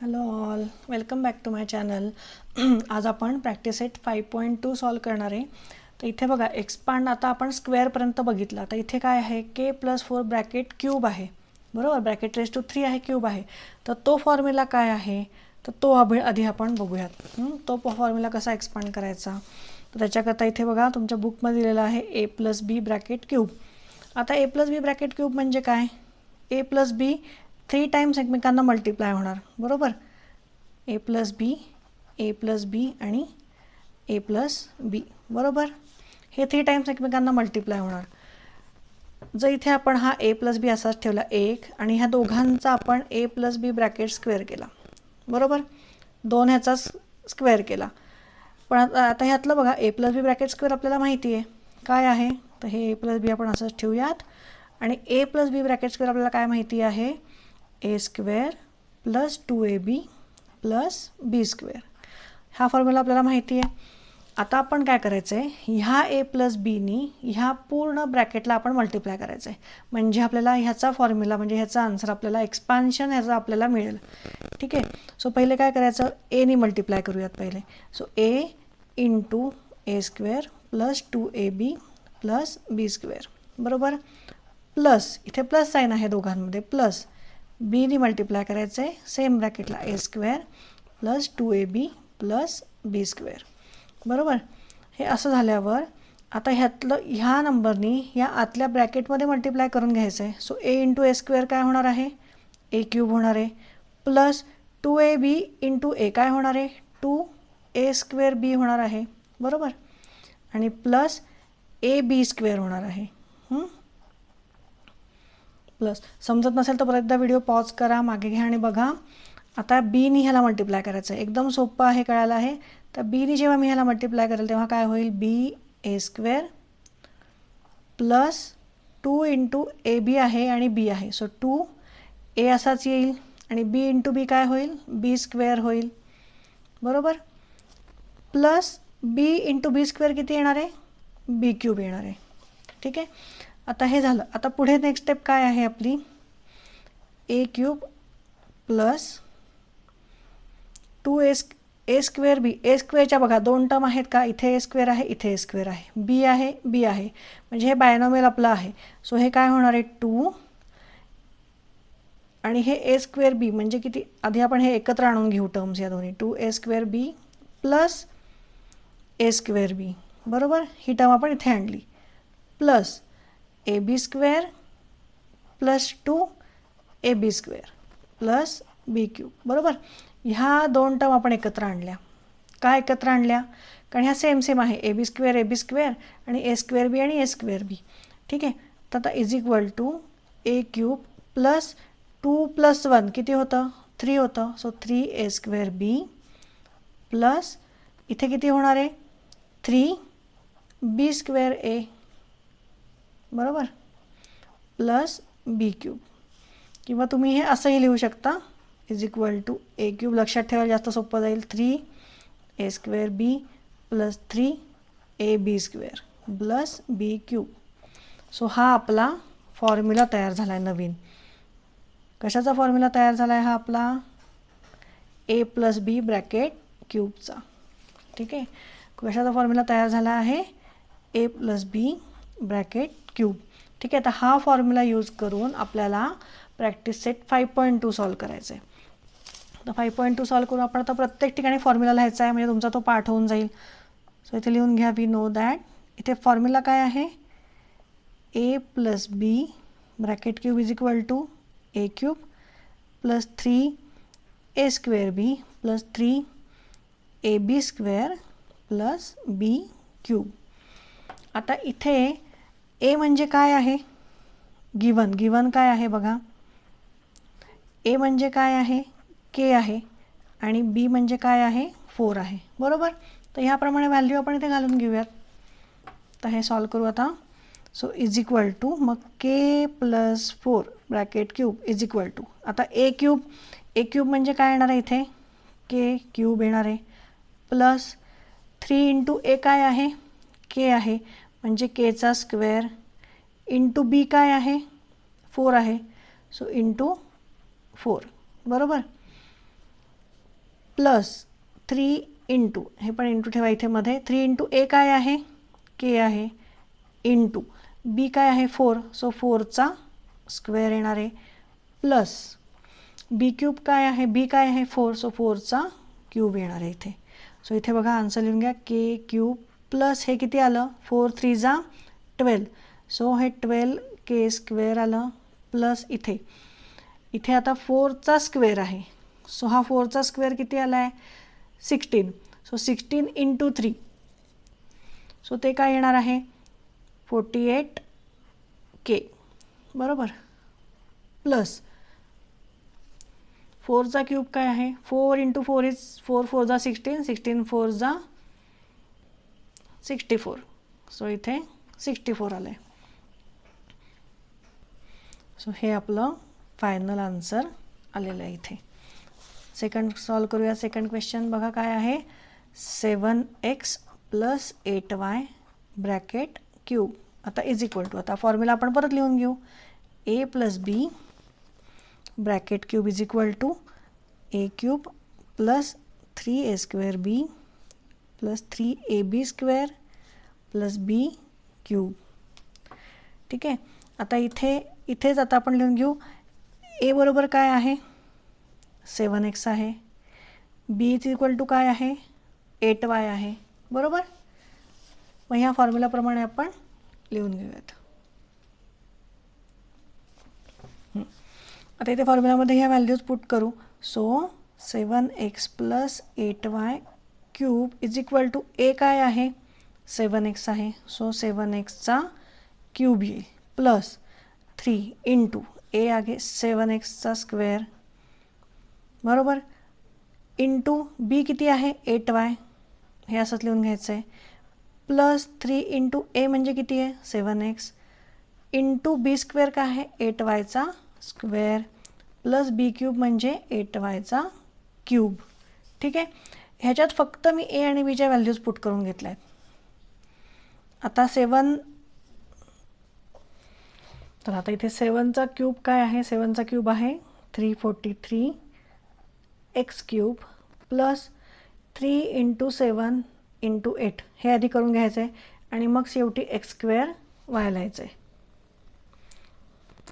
Hello all, welcome back to my channel. आज आपण practice set 5.2 solve करणार आहे. तर इथे बघा, एक्सपांड आता आपण स्क्वेअरपर्यंत बघितला. तर इथे काय आहे, k+4 ब्रॅकेट क्यूब आहे, बरोबर. ब्रॅकेट रेज टू 3 आहे, क्यूब आहे. तर तो फॉर्म्युला काय आहे, तर तो आधी आपण बघूयात. तो फॉर्म्युला कसा एक्सपांड करायचा. तर त्याच्याकरता इथे बघा, तुमच्या बुकमध्ये दिलेला आहे a+b ब्रॅकेट क्यूब. आता a+b ब्रॅकेट क्यूब म्हणजे काय, a+b 3 टाइम्स एकमेकांना मल्टिप्लाय होणार, बरोबर. a+b आणि a+b, बरोबर. हे 3 टाइम्स एकमेकांना मल्टिप्लाय होणार. जर इथे आपण हा a+b असाच ठेवला 1 आणि ह्या दोघांचा आपण a+b ब्रॅकेट स्क्वेअर केला, बरोबर. 2 ह्याचा स्क्वेअर केला. पण आता ह्यातलं बघा, a+b ब्रॅकेट स्क्वेअर आपल्याला माहिती आहे काय आहे. तर हे a+b आपण असंच ठेवूयात. आणि a+b ब्रॅकेट स्क्वेअर आपल्याला काय माहिती आहे, a² + 2ab + b². हा फॉर्म्युला आपल्याला माहिती आहे. आता आपण काय करायचं आहे, ह्या a+bनी ह्या पूर्ण ब्रॅकेटला आपण मल्टिप्लाय करायचं आहे. म्हणजे आपल्याला ह्याचा फॉर्म्युला, म्हणजे ह्याचा आन्सर आपल्याला, एक्सपान्शन ह्याचा आपल्याला मिळेल. ठीक आहे. सो पहिले काय करायचं, एनी मल्टिप्लाय करूयात पहिले. So a × a² + 2ab + b², बरोबर. प्लस, इथे प्लस साईन आहे दोघांमध्ये, प्लस बीनी मल्टिप्लाय करायचं आहे सेम ब्रॅकेटला, a² + 2ab + b², बरोबर. हे असं झाल्यावर आता ह्यातलं ह्या नंबरनी ह्या आतल्या ब्रॅकेटमध्ये मल्टिप्लाय करून घ्यायचं आहे. सो a × a² काय होणार आहे, a³ होणार आहे, प्लस 2ab × a काय होणार आहे, 2a² होणार आहे, बरोबर. आणि प्लस ab² होणार आहे. प्लस, समजत नसेल तर परत एकदा व्हिडिओ पॉज करा, मागे घ्या आणि बघा. आता बीनी ह्याला मल्टिप्लाय करायचं आहे, एकदम सोपं आहे, कळायला आहे. तर बीनी जेव्हा मी ह्याला मल्टिप्लाय करेल तेव्हा काय होईल, ba² + 2 × ab आहे आणि b आहे. सो 2a असाच येईल आणि b × b काय होईल, b² होईल, बरोबर. प्लस b × b² किती येणार आहे, b³ येणार आहे. ठीक आहे. आता हे झालं. आता पुढे नेक्स्ट स्टेप काय आहे आपली, a³ + 2a²b. a²च्या बघा 2 टर्म आहेत का, इथे a² आहे, इथे a² आहे, b आहे, b आहे, म्हणजे हे बायनॉमियल आपलं आहे. सो हे काय होणार आहे, 2 आणि हे a²b म्हणजे किती, आधी आपण हे एकत्र आणून घेऊ टर्म्स या दोन्ही, 2a²b + a²b, बरोबर. ही टर्म आपण इथे आणली, प्लस ab² + 2ab² + b³, बरोबर. ह्या 2 टर्म आपण एकत्र आणल्या. का एकत्र आणल्या, कारण ह्या सेम सेम आहे, ab² आणि a²b आणि a²b. ठीक आहे. तर आता = a³ + 2 + 1 किती होतं, 3 होतं. सो 3a²b प्लस इथे किती होणार आहे, 3b²a, बरोबर, प्लस b³. किंवा तुम्ही हे असंही लिहू शकता, = a³ लक्षात ठेवायला जास्त सोपं जाईल, 3a²b + 3ab² + b³. सो हा आपला फॉर्म्युला तयार झाला आहे नवीन. कशाचा फॉर्म्युला तयार झाला आहे हा आपला, a+b ब्रॅकेट क्यूबचा. ठीक आहे. कशाचा फॉर्म्युला तयार झाला आहे, a+b ब्रॅकेट क्यूब. ठीक आहे. आता हा फॉर्म्युला यूज करून आपल्याला प्रॅक्टिस सेट 5.2 सॉल्व करायचं आहे. तर 5.2 सॉल्व करून आपण आता प्रत्येक ठिकाणी फॉर्म्युला लिहायचा आहे, म्हणजे तुमचा तो पाठ होऊन जाईल. सो इथे लिहून घ्या, वी नो दॅट. इथे फॉर्म्युला काय आहे, a+b bracket cube = a³ + 3a²b + 3ab² + b³. आता इथे a म्हणजे काय आहे, गिवन काय आहे बघा, a म्हणजे काय आहे, k आहे, आणि b म्हणजे काय आहे, 4 आहे, बरोबर. तर ह्याप्रमाणे व्हॅल्यू आपण इथे घालून घेऊयात. तर हे सॉल्व करू आता. सो = मग k+4 ब्रॅकेट क्यूब = आता a³ म्हणजे काय येणार आहे, इथे k³ येणार आहे, प्लस 3 × a काय आहे, k आहे, म्हणजे kचा स्क्वेअर, इंटू b काय आहे, 4 आहे, सो × 4, बरोबर. प्लस 3 इंटू, हे पण इंटू ठेवा इथे मध्ये, 3 इंटू ए काय आहे, के आहे, इंटू बी काय आहे 4, सो 4चा स्क्वेअर येणार आहे, प्लस बी क्यूब काय आहे, बी काय आहे 4, सो 4चा क्यूब येणार आहे इथे. सो इथे बघा आन्सर लिहून घ्या, के क्यूब प्लस हे किती आलं, 4 3 जा 12, सो हे 12 के स्क्वेअर आलं, प्लस इथे इथे आता 4चा स्क्वेअर आहे, सो हा 4चा स्क्वेअर किती आला आहे 16, सो 16 इंटू 3, सो ते काय येणार आहे 48 के, बरोबर, प्लस 4चा क्यूब काय आहे, 4 इंटू 4 इज 4 4 जा 16, 16 4 जा 64, सो इथे 64 आलं आहे. सो हे आपलं फायनल आन्सर आलेलं आहे इथे. सेकंड सॉल्व करूया. सेकंड क्वेश्चन बघा काय आहे, 7x plus 8y bracket cube आता इज इक्वल टू, आता फॉर्म्युला आपण परत लिहून घेऊ, a plus B bracket cube is equal to A cube plus 3a square B plus 3ab square plus B cube. ठीक आहे, आता इथेच आता आपण लिहून घेऊ, ए बरोबर काय आहे 7x आहे, बी इज इक्वल टू काय आहे 8y आहे, बरोबर. मग ह्या फॉर्म्युलाप्रमाणे आपण लिहून घेऊयात. आता इथे फॉर्म्युलामध्ये ह्या व्हॅल्यूज पुट करू. So 7x plus 8y cube is equal to A काय आहे 7x आहे, सो 7xचा क्यूब येईल, प्लस 3 इंटू ए आगे 7xचा स्क्वेअर, बरोबर, इंटू बी किती आहे 8y, हे असंच लिहून घ्यायचं आहे, प्लस 3 इंटू ए म्हणजे किती आहे 7x, इंटू बी स्क्वेअर काय आहे 8yचा स्क्वेअर, प्लस बी क्यूब म्हणजे 8yचा क्यूब. ठीक आहे, ह्याच्यात फक्त मी ए आणि बीच्या व्हॅल्यूज पुट करून घेतल्या आहेत. आता 7, तर आता इथे 7चा क्यूब काय आहे, 7चा क्यूब आहे 343 x cube plus 3 into 7 into 8, हे आधी करून घ्यायचं आहे आणि मग शेवटी एक्स स्क्वेअर वाय लिहायचं आहे.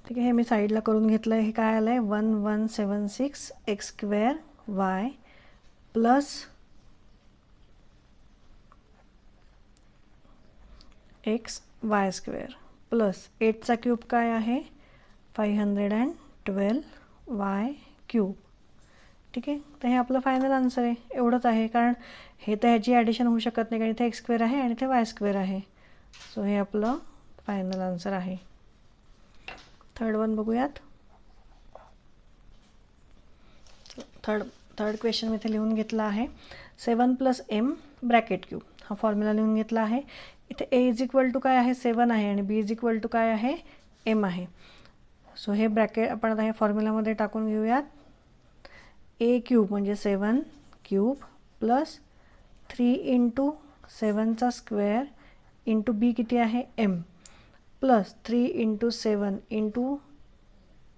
ठीक आहे, हे मी साईडला करून घेतलं आहे. हे काय आलं आहे 1176 X square Y plus X Y square plus 8चा क्यूब काय आहे 512 वाय क्यूब. ठीक आहे, तर हे आपलं फायनल आन्सर आहे. एवढंच आहे, कारण हे तर ह्याची ॲडिशन होऊ शकत नाही, कारण इथे एक्स स्क्वेअर आहे आणि इथे वाय स्क्वेअर आहे. सो हे आपलं फायनल आन्सर आहे. थर्ड वन बघूयात. थर्ड क्वेश्चन मी इथे लिहून घेतला आहे, 7 प्लस एम ब्रॅकेट क्यूब, हा फॉर्म्युला लिहून घेतला आहे. इथे ए इज इक्वल टू काय आहे 7 आहे आणि बी इज इक्वल टू काय आहे एम आहे. सो हे ब्रॅकेट आपण आता हे फॉर्म्युलामध्ये टाकून घेऊयात. ए क्यूब म्हणजे 7 क्यूब प्लस 3 इंटू 7चा स्क्वेअर इंटू बी किती आहे एम प्लस 3 इंटू 7 इंटू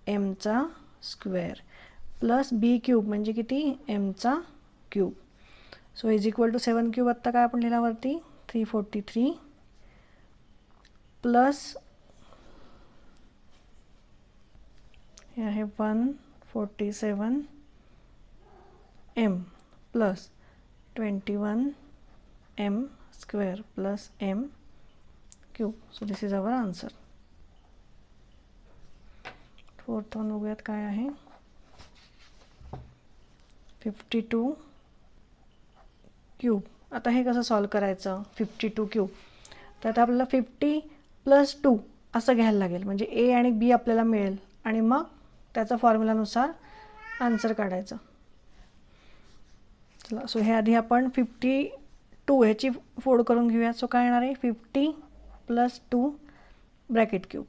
एमचा स्क्वेअर प्लस बी क्यूब म्हणजे किती एमचा cube. So is equal to 7 cube आत्ता काय आपण लिहिल्यावरती 343 प्लस हे आहे 147 M plus 21 M square plus M cube. So this is our answer. Fourth one बघूयात काय आहे 52 क्यूब. आता हे कसं सॉल्व करायचं 52 क्यूब, तर आता आपल्याला 50 प्लस 2 असं घ्यायला लागेल, म्हणजे ए आणि बी आपल्याला मिळेल आणि मग त्याचा फॉर्म्युलानुसार आन्सर काढायचं. चला, सो हे आधी आपण 52 ह्याची फोड करून घेऊया. सो काय येणार आहे 50 प्लस 2 ब्रॅकेट क्यूब.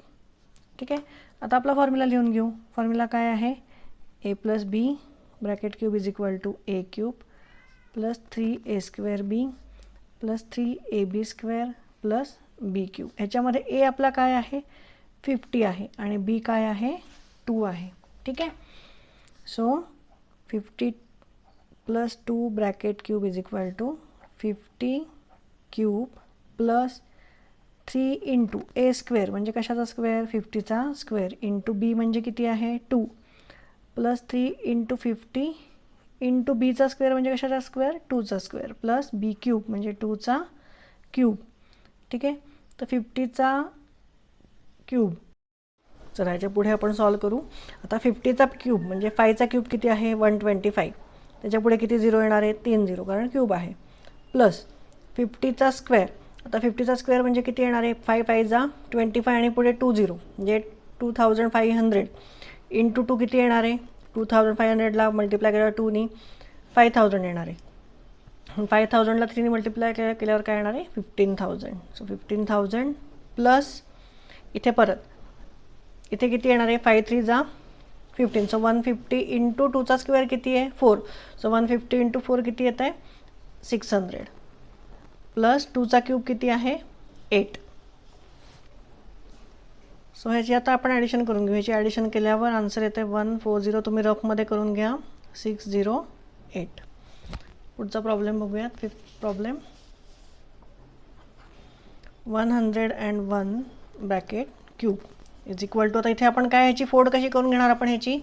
ठीक आहे, आता आपला फॉर्म्युला लिहून घेऊ. फॉर्म्युला काय आहे A plus B bracket cube is equal to A cube plus 3a square B plus 3ab square plus B cube. ह्याच्यामध्ये ए आपला काय आहे 50 आहे आणि बी काय आहे 2 आहे. ठीक आहे, so 50 plus 2 bracket cube is equal to 50 cube plus 3 into A square म्हणजे कशाचा स्क्वेअर 50चा स्क्वेअर इंटू बी म्हणजे किती आहे 2 प्लस 3 इंटू 50 इंटू बीचा स्क्वेअर म्हणजे कशाचा स्क्वेअर 2चा स्क्वेअर प्लस बी क्यूब म्हणजे 2चा क्यूब. ठीक आहे, तर 50चा क्यूब. चला याच्या पुढे आपण सॉल्व करू. आता 50चा क्यूब म्हणजे 5चा क्यूब किती आहे 125. त्याच्या पुढे किती 0 येणार आहे 3 0 कारण क्यूब आहे प्लस 50चा स्क्वेअर. आता 50चा स्क्वेअर म्हणजे किती येणार आहे 5 5 जा 25 आणि पुढे 2 0 म्हणजे 2500 इंटू 2 किती येणार आहे 2500ला मल्टिप्लाय केल्यावर 2नी 5000 येणार आहे. 5000ला 3नी मल्टिप्लाय केल्यावर काय येणार आहे 15000. सो 15000 प्लस इथे परत इथे किती येणार आहे 5 3 जा 15. सो 150 इंटू 2चा स्क्वेअर किती आहे 4. सो 150 इंटू 4 किती येत आहे 600 प्लस 2चा क्यूब किती आहे 8. सो ह्याची आता आपण ॲडिशन करून घेऊ. ह्याची ॲडिशन केल्यावर आन्सर येते 140. तुम्ही रफमध्ये करून घ्या 608. पुढचा प्रॉब्लेम बघूयात. Fifth problem 101 bracket cube is equal to. आता इथे आपण काय ह्याची फोड कशी करून घेणार आपण ह्याची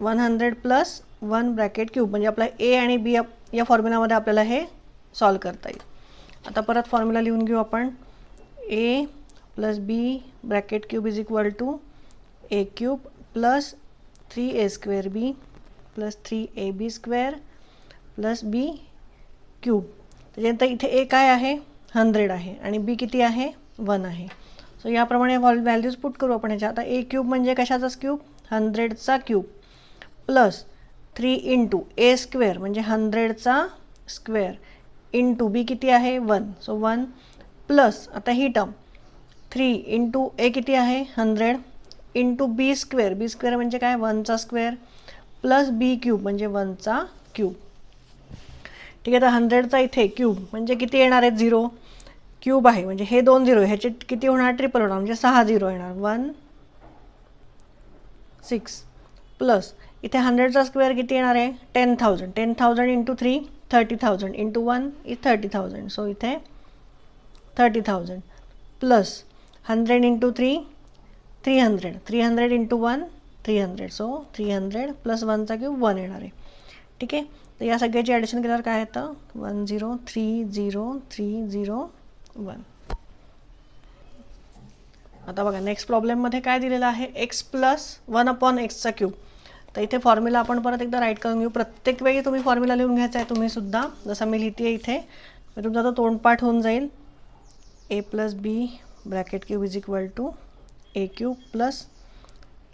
100 प्लस 1 ब्रॅकेट क्यूब म्हणजे आपला ए आणि बी या फॉर्म्युलामध्ये आपल्याला हे सॉल्व करता येईल. आता परत फॉर्म्युला लिहून घेऊ आपण. A plus B bracket cube is equal to A cube plus 3a square B plus 3ab square plus B cube. त्याच्यानंतर इथे ए काय आहे 100 आहे आणि बी किती आहे 1 आहे. सो याप्रमाणे व्हॅल्यूज पुट करू आपण ह्याच्या. आता ए क्यूब म्हणजे कशाचाच cube 100चा cube plus 3 into A square म्हणजे 100चा स्क्वेअर इंटू बी किती आहे 1. सो 1 प्लस आता ही टर्म 3 इंटू ए किती आहे 100 इंटू बी स्क्वेअर. बी स्क्वेअर म्हणजे काय 1चा स्क्वेअर प्लस बी क्यूब म्हणजे 1चा क्यूब. ठीक आहे, तर 100चा इथे क्यूब म्हणजे किती येणार आहेत 0 क्यूब आहे म्हणजे हे 2 0 ह्याचे किती होणार ट्रिपल होणार म्हणजे 6 0 येणार 1 6 प्लस इथे 100चा स्क्वेअर किती येणार आहे 10,000. 10,000 इंटू 3 30,000 इंटू 1 इज 30,000. सो इथे 30,000 plus 100 into 3 300. 300 into 1 300. So 300 plus 1चा क्यूब 1 येणार आहे. ठीक आहे, तर या सगळ्याची ॲडिशन केल्यावर काय येतं 103031. आता बघा नेक्स्ट प्रॉब्लेममध्ये काय दिलेलं आहे एक्स प्लस 1/xचा क्यूब. तर इथे फॉर्म्युला आपण परत एकदा राईट करून घेऊ. प्रत्येक वेळी तुम्ही फॉर्म्युला लिहून घ्यायचा आहे तुम्ही सुद्धा जसा मी लिहिते आहे इथे तुमचा तो तोंडपाठ होऊन जाईल. A plus B bracket cube is equal to A cube plus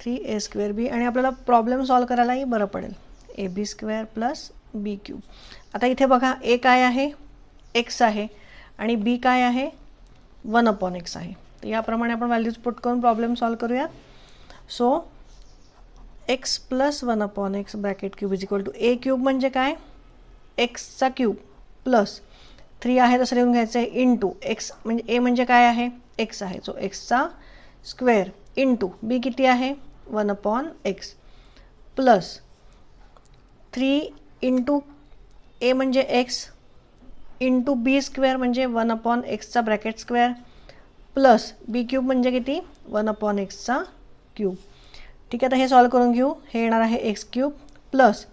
3a square B आणि आपल्याला प्रॉब्लेम सॉल्व करायलाही बरं पडेल. A B square plus B cube. आता इथे बघा ए काय आहे एक्स आहे आणि बी काय आहे 1/x आहे. तर याप्रमाणे आपण व्हॅल्यूज पुट करून प्रॉब्लेम सॉल्व करूयात. So X plus 1/x bracket cube is equal to A cube म्हणजे काय एक्सचा क्यूब प्लस 3 आहे तसं लिहून घ्यायचं आहे इंटू एक्स म्हणजे ए म्हणजे काय आहे एक्स आहे. सो एक्सचा स्क्वेअर इंटू बी किती आहे 1/x प्लस 3 इंटू ए म्हणजे एक्स इंटू बी स्क्वेअर म्हणजे 1/xचा bracket square plus B cube म्हणजे किती 1/xचा क्यूब. ठीक आहे, आता हे सॉल्व करून घेऊ. हे येणार आहे एक्स क्यूब प्लस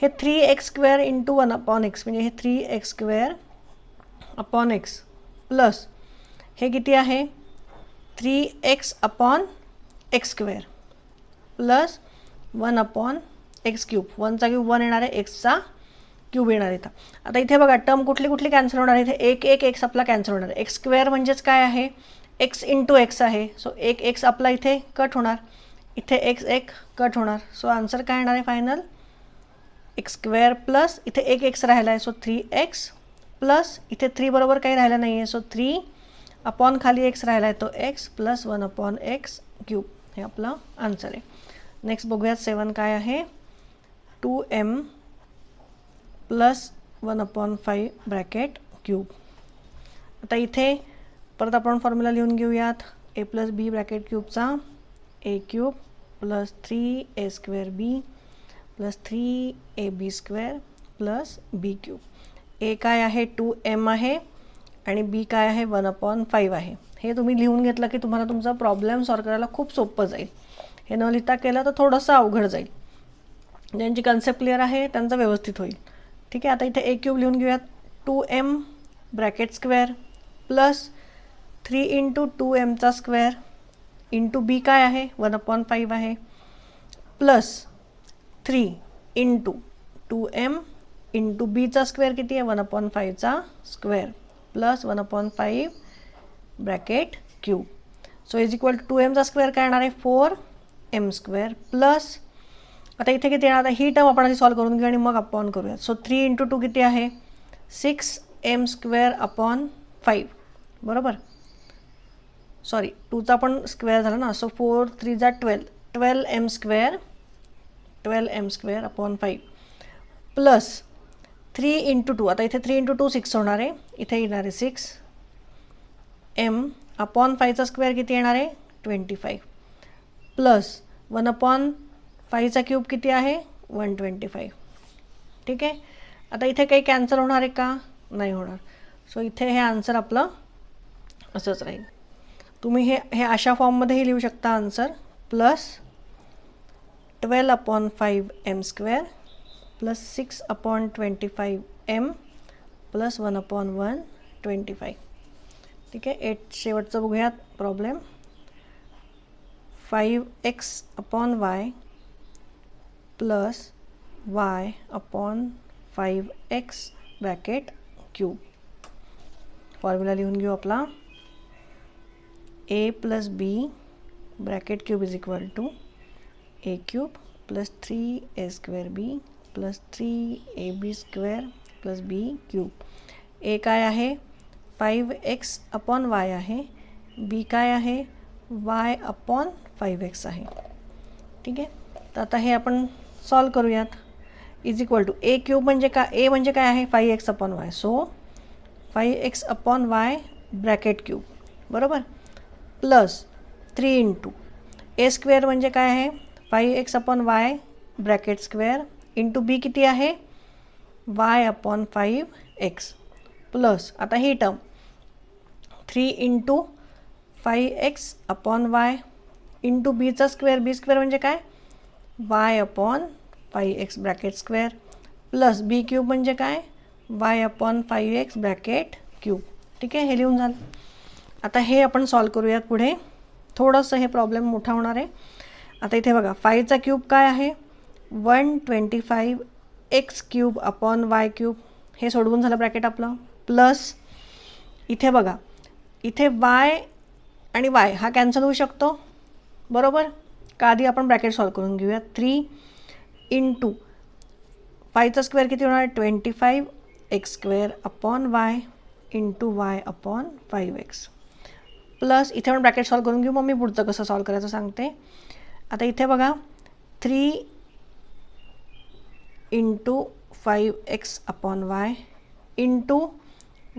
हे 3x स्क्वेअर इंटू 1/x म्हणजे हे 3x square upon x plus हे किती आहे 3x upon X square plus 1/x cube. 1चा क्यूब 1 येणार आहे एक्सचा क्यूब येणार इथं. आता इथे बघा टर्म कुठली कुठली कॅन्सल होणार आहे. इथे एक एक्स आपला कॅन्सल होणार आहे. एक्स स्क्वेअर म्हणजेच काय आहे एक्स इंटू एक्स आहे. सो एक एक्स आपला इथे कट होणार इथे एक्स एक कट होणार. सो आन्सर काय येणार आहे फायनल एक्स स्क्वेअर प्लस इथे एक एक्स राहिला आहे. सो 3x प्लस इथे 3 बरोबर काही राहिलं नाही आहे. सो 3 अपॉन खाली एक्स राहिला आहे तो एक्स प्लस 1/x क्यूब हे आपलं आन्सर आहे. नेक्स्ट बघूयात 7 काय आहे 2m प्लस 1/5 ब्रॅकेट क्यूब. आता इथे परत आपण फॉर्म्युला लिहून घेऊयात. ए प्लस बी ब्रॅकेट क्यूबचा ए cube plus 3a square B plus 3ab² plus b³ ए काय आहे 2m आहे आणि बी काय आहे 1/5 आहे. हे तुम्ही लिहून घेतलं की तुम्हाला तुमचा प्रॉब्लेम सॉल्व करायला खूप सोपं जाईल. हे न लिहिता केलं तर थोडंसं अवघड जाईल. ज्यांची कन्सेप्ट क्लिअर आहे त्यांचं व्यवस्थित होईल. ठीक आहे. आता इथे a³ लिहून घेऊयात. 2m bracket square plus 3 × 2m² into B काय आहे 1/5 आहे प्लस 3 × 2m इंटू बीचा स्क्वेअर किती आहे 1/5 plus 1/5 bracket cube. So is equal to 2mचा स्क्वेअर काय येणार आहे 4m² प्लस आता इथे किती येणार आहे ही टर्म आपण आधी सॉल्व करून घेऊ आणि मग अपॉन करूया. सो 3 × 2 किती आहे 6m²/5 बरोबर. सॉरी 2चा पण स्क्वेअर झाला ना. सो 4 3 जा 12m² प्लस 3 × 2 आता इथे 3 × 2 6 होणार आहे. इथे येणार आहे 6m/5चा स्क्वेअर किती येणार आहे 25 प्लस 1/5चा क्यूब किती आहे 125. ठीक आहे. आता इथे काही कॅन्सल होणार आहे का नाही होणार. सो इथे हे आन्सर आपलं असंच राहील. तुम्ही हे अशा फॉर्ममध्येही लिहू शकता answer plus 12/5m² plus 6/25m plus 1/125. ठीक आहे. शेवटचं बघूयात problem. 5x/y plus y/5x bracket cube. Formula लिहून घेऊ आपला. a plus b bracket cube is equal to a³ plus 3a² plus 3ab² plus b³. a काय आहे 5x/y आहे. b काय आहे y/5x आहे. ठीक आहे. तर आता हे आपण सॉल्व करूयात. इज इक्वल टू a³ म्हणजे काय a म्हणजे काय आहे 5x/y. So 5x/y bracket cube बरोबर प्लस 3 × a² म्हणजे काय आहे 5x/y bracket square into B किती आहे y/5x प्लस आता ही टर्म 3 × 5x/y इंटू बीचा स्क्वेअर b² म्हणजे काय y/5x bracket square plus b³ म्हणजे काय y/5x ब्रॅकेट क्यूब. ठीक आहे. हे लिहून झालं. आता हे आपण सॉल्व करूयात पुढे. थोडंसं हे प्रॉब्लेम मोठा होणार आहे. आता इथे बघा 5चा क्यूब काय आहे 125x³ हे सोडवून झालं ब्रॅकेट आपलं प्लस इथे बघा इथे y आणि y हा कॅन्सल होऊ शकतो बरोबर का. आधी आपण ब्रॅकेट सॉल्व करून घेऊया. 3 × 5चा स्क्वेअर किती होणार 25x² इंटू y/5x प्लस इथे आपण ब्रॅकेट सॉल्व करून घेऊ. मग मी पुढचं कसं सॉल्व करायचं सांगते. आता इथे बघा 3 × 5x/y into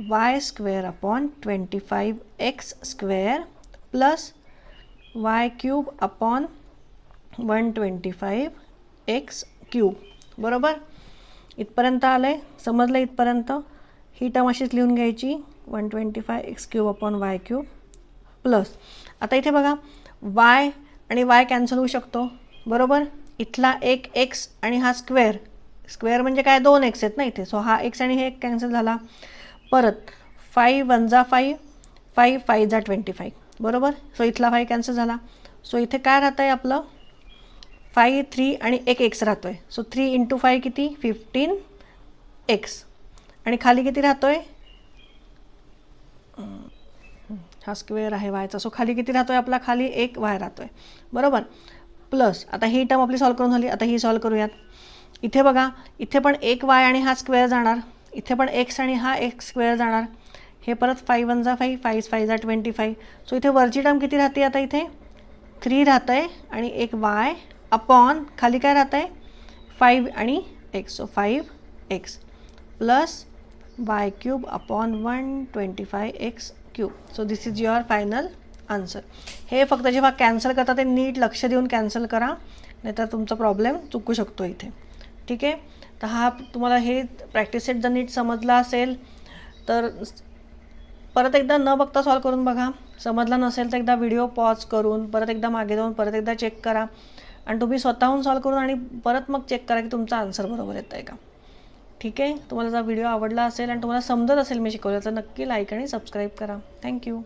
y²/25x² plus y³ / 125x³ बरोबर. इथपर्यंत आलं आहे समजलं. इथपर्यंत ही टर्म अशीच लिहून घ्यायची 125x³ / y³ प्लस आता इथे बघा y आणि y कॅन्सल होऊ शकतो बरोबर. इथला एक x आणि हा स्क्वेअर म्हणजे काय 2x आहेत ना इथे. सो हा x आणि हे एक कॅन्सल झाला. परत 5 × 1 = 5 5 5 × 25 बरोबर. सो इथला 5 कॅन्सल झाला. सो इथे काय राहतं आहे आपलं 5 3 आणि एक x राहतो आहे. सो 3 × 5 किती 15x आणि खाली किती राहतो आहे हा स्क्वेअर आहे वायचा. सो खाली किती राहतो आहे आपला खाली एक y राहतो आहे बरोबर. प्लस आता ही टर्म आपली सॉल्व करून झाली. आता ही सॉल्व करूयात. इथे बघा इथे पण एक y आणि हा स्क्वेअर जाणार. इथे पण x आणि हा एक स्क्वेअर जाणार. हे परत 5 × 1 = 5 5 5 × 25. सो इथे वरची टर्म किती राहते आता इथे 3 राहतं आहे आणि एक y अपॉन खाली काय राहतं आहे 5 आणि x. So 5x plus y³ upon 125x³. So this is your final answer. हे फक्त जेव्हा कॅन्सल करता ते नीट लक्ष देऊन कॅन्सल करा नाहीतर तुमचा प्रॉब्लेम चुकू शकतो इथे. ठीक आहे. तर हा तुम्हाला हे प्रॅक्टिस सेट जर नीट समजला असेल तर परत एकदा न बघता सॉल्व करून बघा. समजला नसेल तर एकदा व्हिडिओ पॉज करून परत एकदा मागे जाऊन परत एकदा चेक करा आणि तुम्ही स्वतःहून सॉल्व करून आणि परत मग चेक करा की तुमचा आन्सर बरोबर येत आहे का. ठीक आहे. तुम्हाला जर व्हिडिओ आवडला असेल आणि तुम्हाला समजत असेल मी शिकवलं तर नक्की लाईक आणि सबस्क्राईब करा. थँक्यू.